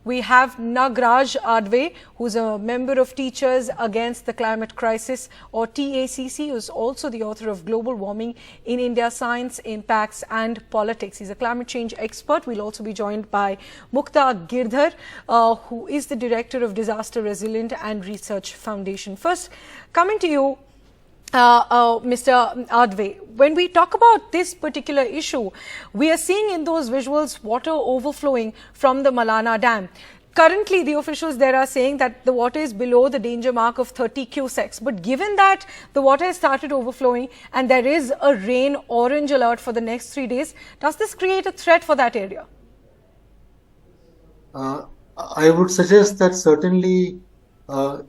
We have Nagraj Adve, who's a member of Teachers Against the Climate Crisis, or TACC, who's also the author of Global Warming in India, Science, Impacts and Politics. He's a climate change expert. We'll also be joined by Mukta Girdhar, who is the Director of Disaster Resilient and Research Foundation. First, coming to you, Mr. Adve, when we talk about this particular issue, we are seeing in those visuals water overflowing from the Malana Dam. Currently, the officials there are saying that the water is below the danger mark of 30 cusecs. But given that the water has started overflowing and there is a rain orange alert for the next 3 days, does this create a threat for that area? I would suggest that certainly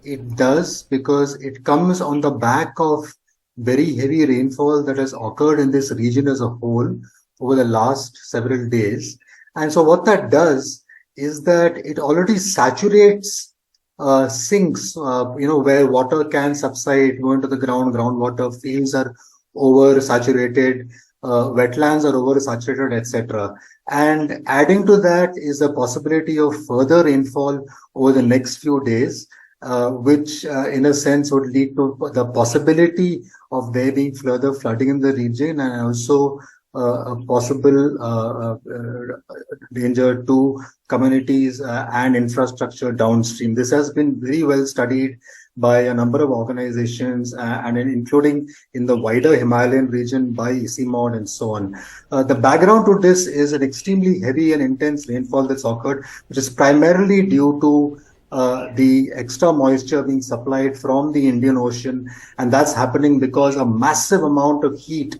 it does, because it comes on the back of very heavy rainfall that has occurred in this region as a whole over the last several days. And so what that does is that it already saturates sinks, where water can subside, go into the ground, groundwater, fields are oversaturated, wetlands are oversaturated, etc. And adding to that is the possibility of further rainfall over the next few days, which in a sense would lead to the possibility of there being further flooding in the region, and also a possible danger to communities and infrastructure downstream. This has been very well studied by a number of organizations, and including in the wider Himalayan region by ICMOD and so on. The background to this is an extremely heavy and intense rainfall that's occurred, which is primarily due to the extra moisture being supplied from the Indian Ocean, and that's happening because a massive amount of heat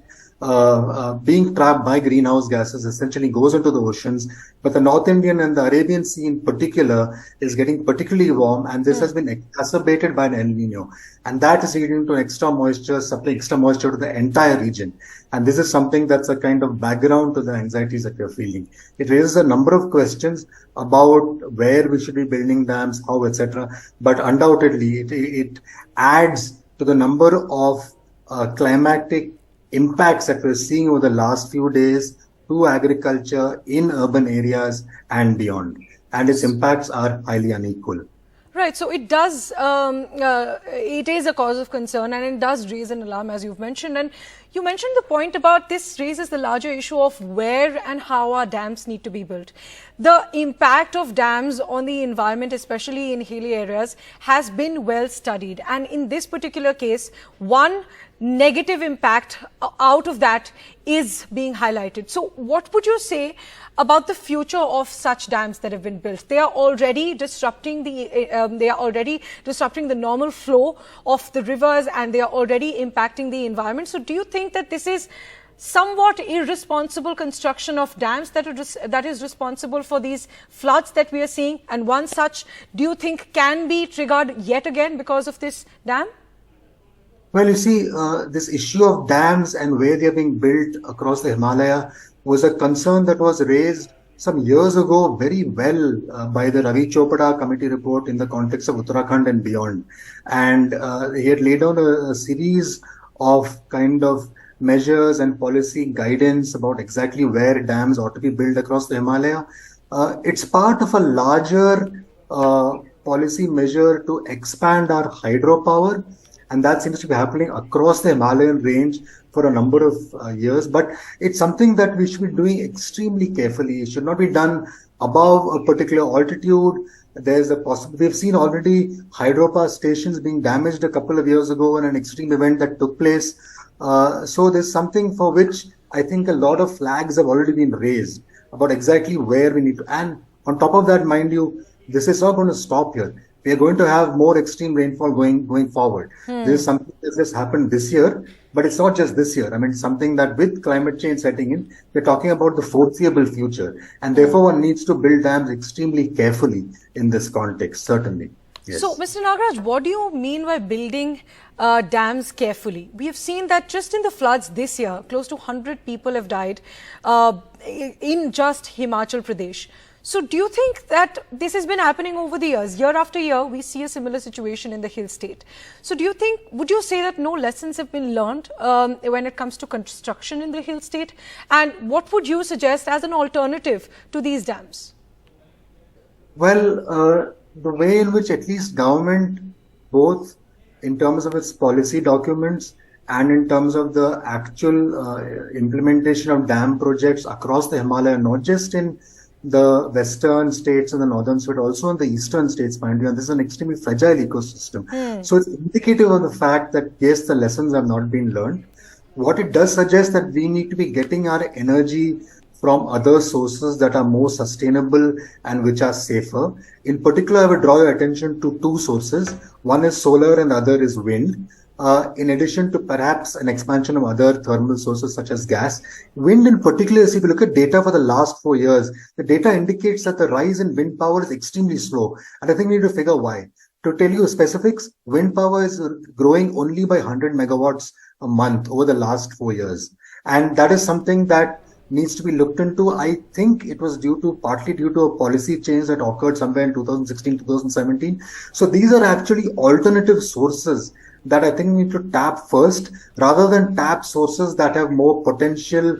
being trapped by greenhouse gases essentially goes into the oceans. But the North Indian and the Arabian Sea in particular is getting particularly warm, and this has been exacerbated by an El Nino, and that is leading to extra moisture to the entire region. And this is something that's a kind of background to the anxieties that we're feeling. It raises a number of questions about where we should be building dams, how, etc. But undoubtedly, it adds to the number of climatic impacts that we're seeing over the last few days to agriculture in urban areas and beyond. And its impacts are highly unequal. Right, so it does, it is a cause of concern, and it does raise an alarm, as you've mentioned. And you mentioned the point about this raises the larger issue of where and how our dams need to be built. The impact of dams on the environment, especially in hilly areas, has been well studied. And in this particular case, one negative impact out of that is being highlighted. So what would you say about the future of such dams that have been built? They are already disrupting the normal flow of the rivers, and they are already impacting the environment. So do you think that this is somewhat irresponsible construction of dams that is responsible for these floods that we are seeing? And one such, do you think, can be triggered yet again because of this dam? Well, you see, this issue of dams and where they are being built across the Himalaya was a concern that was raised some years ago very well by the Ravi Chopra committee report in the context of Uttarakhand and beyond. And he had laid down a series of kind of measures and policy guidance about exactly where dams ought to be built across the Himalaya. It's part of a larger policy measure to expand our hydropower. And that seems to be happening across the Himalayan range for a number of years. But it's something that we should be doing extremely carefully. It should not be done above a particular altitude. There's a possibility. We've seen already hydropower stations being damaged a couple of years ago in an extreme event that took place. So there's something for which I think a lot of flags have already been raised about exactly where we need to. And on top of that, mind you, this is not going to stop here. We are going to have more extreme rainfall going forward. This is something that just happened this year, but it's not just this year. I mean, something that with climate change setting in, we're talking about the foreseeable future. And therefore, one needs to build dams extremely carefully in this context, certainly. Yes. So, Mr. Nagraj, what do you mean by building dams carefully? We have seen that just in the floods this year, close to 100 people have died in just Himachal Pradesh. So do you think that this has been happening over the years? Year after year, we see a similar situation in the hill state. So do you think, would you say that no lessons have been learned when it comes to construction in the hill state? And what would you suggest as an alternative to these dams? Well, the way in which at least government, both in terms of its policy documents and in terms of the actual implementation of dam projects across the Himalaya, not just in the western states and the northern states, but also in the eastern states, mind you, and this is an extremely fragile ecosystem. So it's indicative of the fact that yes, the lessons have not been learned. What it does suggest that we need to be getting our energy from other sources that are more sustainable and which are safer. In particular, I would draw your attention to two sources. One is solar and the other is wind. In addition to perhaps an expansion of other thermal sources such as gas. Wind in particular, if you look at data for the last 4 years, the data indicates that the rise in wind power is extremely slow. And I think we need to figure why. To tell you specifics, wind power is growing only by 100 megawatts a month over the last 4 years. And that is something that needs to be looked into. I think it was partly due to a policy change that occurred somewhere in 2016, 2017. So these are actually alternative sources that I think we need to tap first rather than tap sources that have more potential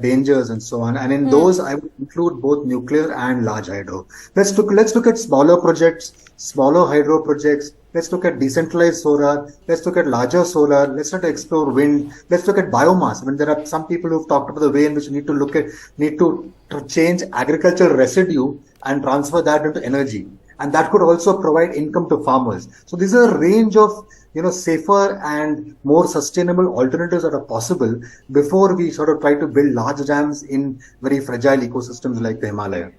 dangers and so on. And in those, I would include both nuclear and large hydro. Let's look at smaller projects, smaller hydro projects. Let's look at decentralized solar. Let's look at larger solar. Let's try to explore wind. Let's look at biomass. I mean, there are some people who've talked about the way in which we need to change agricultural residue and transfer that into energy. And that could also provide income to farmers. So these are a range of safer and more sustainable alternatives that are possible before we sort of try to build large dams in very fragile ecosystems like the Himalaya.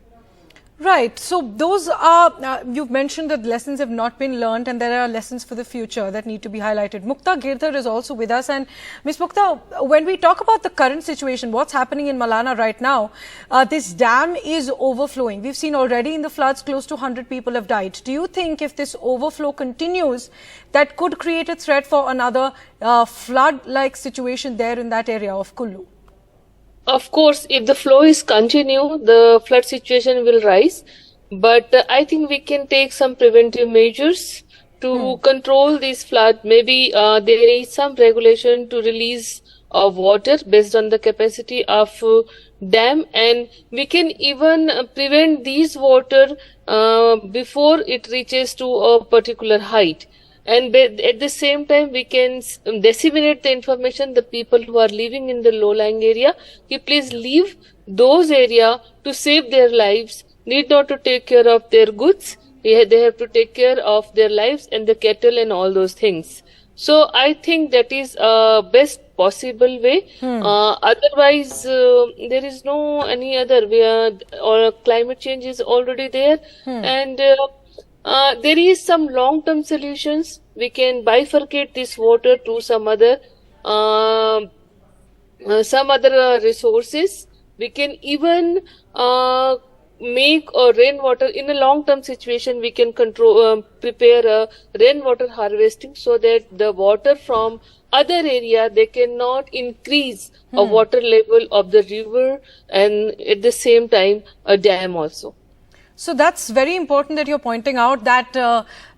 Right. So those are, you've mentioned that lessons have not been learned and there are lessons for the future that need to be highlighted. Mukta Girdhar is also with us. And Ms. Mukta, when we talk about the current situation, what's happening in Malana right now, this dam is overflowing. We've seen already in the floods close to 100 people have died. Do you think if this overflow continues, that could create a threat for another flood-like situation there in that area of Kullu? Of course, if the flow is continue, the flood situation will rise. But I think we can take some preventive measures to control this flood. Maybe there is some regulation to release of water based on the capacity of dam, and we can even prevent these water before it reaches to a particular height. And at the same time, we can disseminate the information, the people who are living in the low-lying area, please leave those areas to save their lives, need not to take care of their goods, they have to take care of their lives and the cattle and all those things. So I think that is best possible way. Otherwise, there is no any other way, or climate change is already there. And there is some long-term solutions. We can bifurcate this water to some other resources. We can even make a rainwater in a long-term situation. We can prepare a rainwater harvesting so that the water from other area, they cannot increase a water level of the river, and at the same time a dam also. So that's very important that you're pointing out that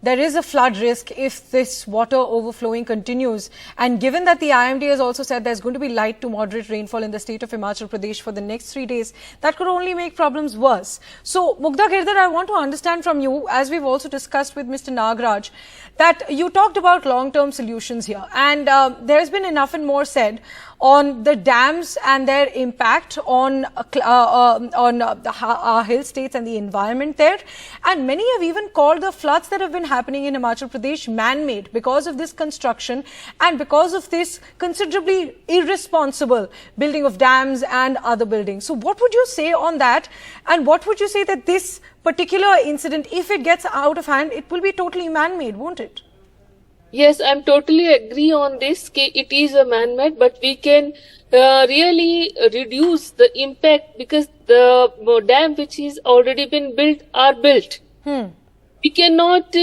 there is a flood risk if this water overflowing continues. And given that the IMD has also said there's going to be light to moderate rainfall in the state of Himachal Pradesh for the next 3 days, that could only make problems worse. So, Mukta Girdhar, I want to understand from you, as we've also discussed with Mr. Nagraj, that you talked about long-term solutions here. And there's been enough and more said on the dams and their impact on our hill states and the environment there. And many have even called the floods that have been happening in Himachal Pradesh man-made because of this construction and because of this considerably irresponsible building of dams and other buildings. So what would you say on that? And what would you say that this particular incident, if it gets out of hand, it will be totally man-made, won't it? Yes, I'm totally agree on this. It is a man-made, but we can really reduce the impact because the dam which is already been built are built. We cannot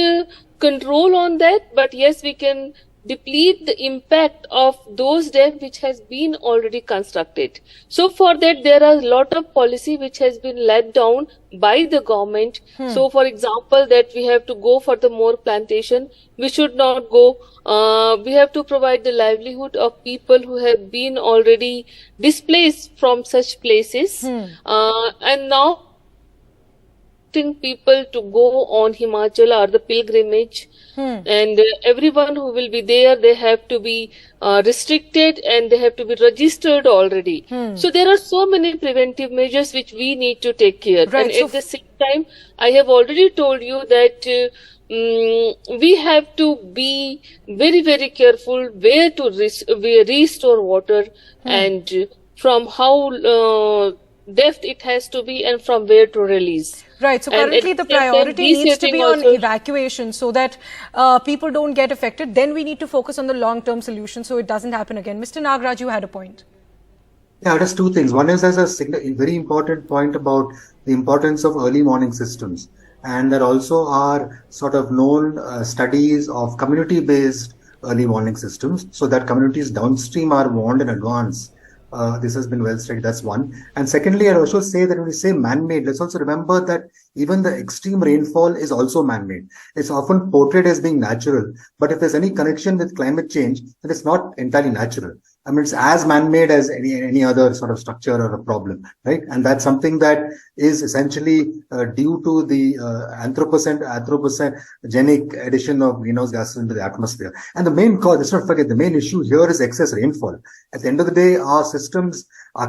control on that, but yes, we can deplete the impact of those dams which has been already constructed. So for that, there are a lot of policy which has been laid down by the government. So for example, that we have to go for the more plantation. We should not go. We have to provide the livelihood of people who have been already displaced from such places. And now restricting people to go on Himachal or the pilgrimage. And everyone who will be there, they have to be restricted and they have to be registered already. So there are so many preventive measures which we need to take care. Right, And so at the same time, I have already told you that we have to be very, very careful where to restore water and from how depth it has to be and from where to release. Right. So And currently at the the same time, priority needs to be resetting on also. evacuation so that people don't get affected. Then we need to focus on the long-term solution so it doesn't happen again. Mr. Nagraj, you had a point. Yeah, just two things. One is there's a very important point about the importance of early morning systems. And there also are sort of known studies of community-based early warning systems so that communities downstream are warned in advance. This has been well studied. That's one. And secondly, I'd also say that when we say man-made, let's also remember that even the extreme rainfall is also man-made. It's often portrayed as being natural, but if there's any connection with climate change, then it's not entirely natural. I mean, it's as man-made as any other sort of structure or a problem, right? And that's something that is essentially due to the anthropogenic addition of greenhouse gases into the atmosphere. And the main cause, let's not forget, the main issue here is excess rainfall. At the end of the day, our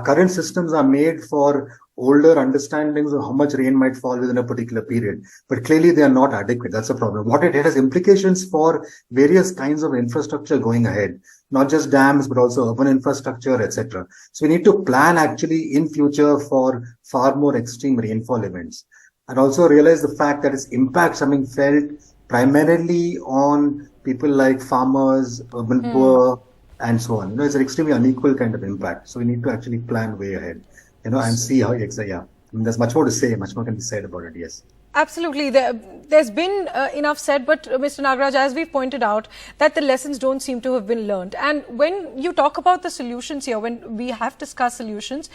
current systems are made for older understandings of how much rain might fall within a particular period. But clearly they are not adequate. That's a problem. What it has implications for various kinds of infrastructure going ahead, not just dams, but also urban infrastructure, etc. So we need to plan actually in future for far more extreme rainfall events. And also realize the fact that its impacts are being felt primarily on people like farmers, urban poor, and so on. It's an extremely unequal kind of impact. So we need to actually plan way ahead, and see how, yeah. I mean, there's much more to say, much more can be said about it, yes. Absolutely. There's been enough said, but Mr. Nagraj, as we've pointed out, that the lessons don't seem to have been learned. And when you talk about the solutions here, when we have discussed solutions,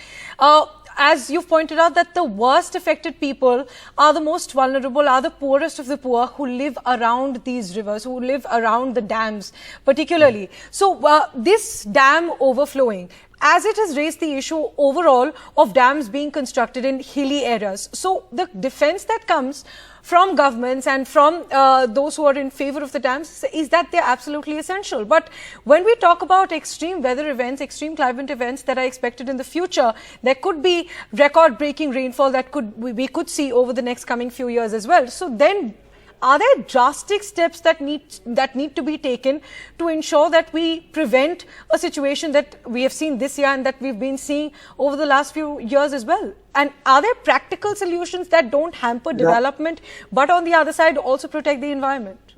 as you've pointed out, that the worst affected people are the most vulnerable, are the poorest of the poor who live around these rivers, who live around the dams particularly. So this dam overflowing, as it has raised the issue overall of dams being constructed in hilly areas. So the defense that comes from governments and from those who are in favor of the dams is that they're absolutely essential. But when we talk about extreme weather events, extreme climate events that are expected in the future, there could be record-breaking rainfall that we could see over the next coming few years as well. So then, are there drastic steps that need to be taken to ensure that we prevent a situation that we have seen this year and that we've been seeing over the last few years as well? And are there practical solutions that don't hamper development, but on the other side also protect the environment?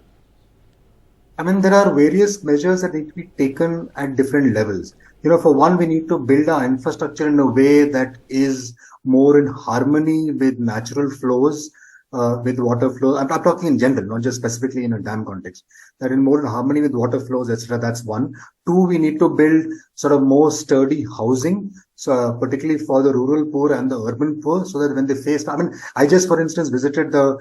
I mean, there are various measures that need to be taken at different levels. For one, we need to build our infrastructure in a way that is more in harmony with natural flows, with water flow. I'm talking in general, not just specifically in a dam context. That in more in harmony with water flows, etc. That's one. Two, we need to build sort of more sturdy housing, so particularly for the rural poor and the urban poor, so that when they face, I mean, I just, for instance, visited the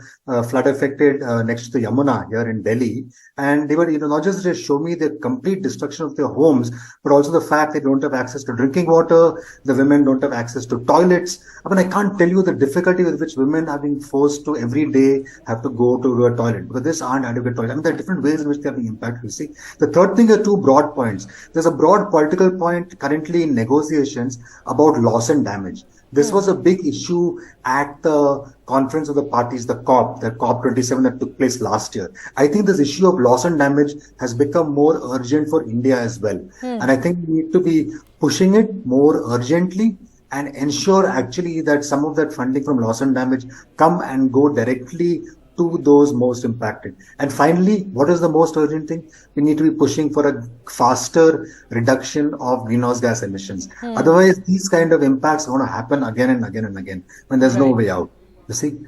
flood affected next to the Yamuna here in Delhi, and they were, not just to show me the complete destruction of their homes, but also the fact they don't have access to drinking water, the women don't have access to toilets. I mean, I can't tell you the difficulty with which women are being forced to every day have to go to a toilet, because these aren't adequate toilets. I mean, there are different ways in which they are being impacted, you see. The third thing are two broad points. There's a broad political point currently in negotiations about loss and damage. This was a big issue at the conference of the parties, the COP27 that took place last year. I think this issue of loss and damage has become more urgent for India as well. And I think we need to be pushing it more urgently and ensure actually that some of that funding from loss and damage come and go directly to those most impacted. And finally, what is the most urgent thing? We need to be pushing for a faster reduction of greenhouse gas emissions. Otherwise, these kind of impacts are going to happen again and again and again when there's no way out. You see,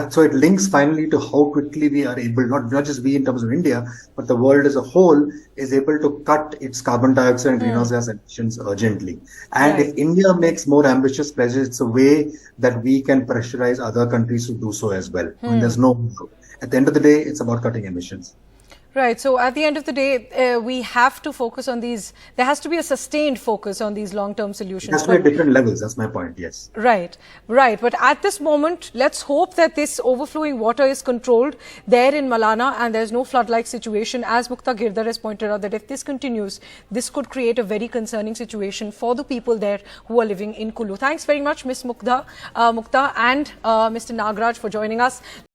so it links finally to how quickly we are able, not just we in terms of India, but the world as a whole is able to cut its carbon dioxide and greenhouse gas emissions urgently. And if India makes more ambitious pledges, it's a way that we can pressurize other countries to do so as well. I mean, there's no, at the end of the day, it's about cutting emissions. Right. So at the end of the day, we have to focus on these. There has to be a sustained focus on these long-term It solutions. has to be at different levels. That's my point. Yes. Right, right. But at this moment, let's hope that this overflowing water is controlled there in Malana and there's no flood-like situation. As Mukta Girdhar has pointed out, that if this continues, this could create a very concerning situation for the people there who are living in Kulu. Thanks very much, Ms. Mukta and Mr. Nagraj for joining us.